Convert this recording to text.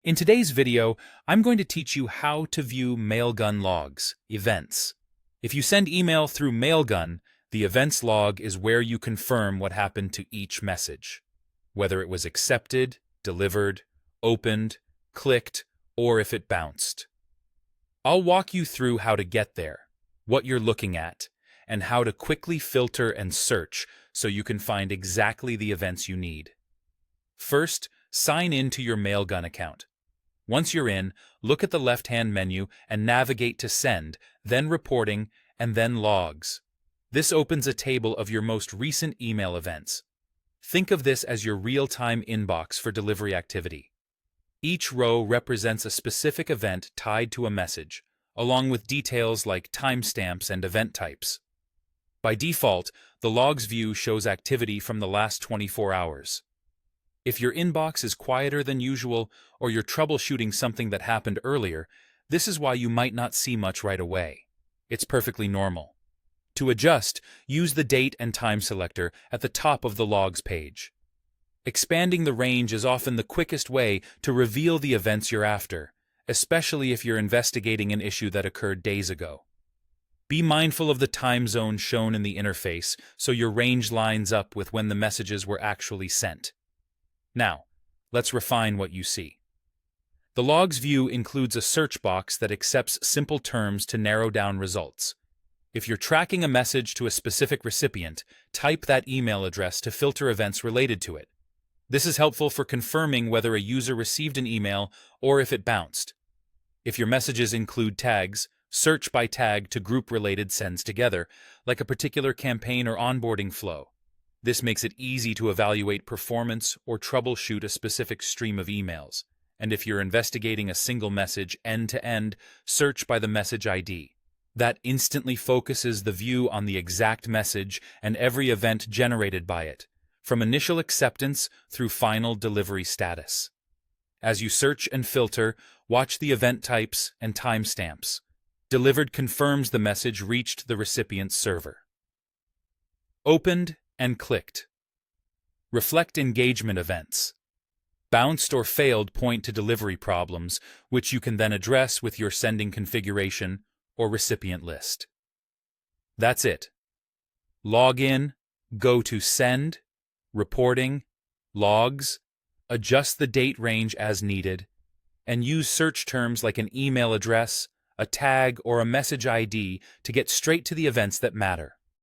In today's video, I'm going to teach you how to view Mailgun logs, events. If you send email through Mailgun, the events log is where you confirm what happened to each message, whether it was accepted, delivered, opened, clicked, or if it bounced. I'll walk you through how to get there, what you're looking at, and how to quickly filter and search so you can find exactly the events you need. First, sign in to your Mailgun account. Once you're in, look at the left-hand menu and navigate to Send, then Reporting, and then Logs. This opens a table of your most recent email events. Think of this as your real-time inbox for delivery activity. Each row represents a specific event tied to a message, along with details like timestamps and event types. By default, the Logs view shows activity from the last 24 hours. If your inbox is quieter than usual, or you're troubleshooting something that happened earlier, this is why you might not see much right away. It's perfectly normal. To adjust, use the Date and Time selector at the top of the Logs page. Expanding the range is often the quickest way to reveal the events you're after, especially if you're investigating an issue that occurred days ago. Be mindful of the time zone shown in the interface so your range lines up with when the messages were actually sent. Now, let's refine what you see. The Logs view includes a search box that accepts simple terms to narrow down results. If you're tracking a message to a specific recipient, type that email address to filter events related to it. This is helpful for confirming whether a user received an email or if it bounced. If your messages include tags, search by tag to group related sends together, like a particular campaign or onboarding flow. This makes it easy to evaluate performance or troubleshoot a specific stream of emails. And if you're investigating a single message end-to-end, search by the message ID. That instantly focuses the view on the exact message and every event generated by it, from initial acceptance through final delivery status. As you search and filter, watch the event types and timestamps. Delivered confirms the message reached the recipient's server. Opened and clicked. Reflect engagement events. Bounced or failed point to delivery problems, which you can then address with your sending configuration or recipient list. That's it. Log in, go to Send, Reporting, Logs, adjust the date range as needed, and use search terms like an email address, a tag, or a message ID to get straight to the events that matter.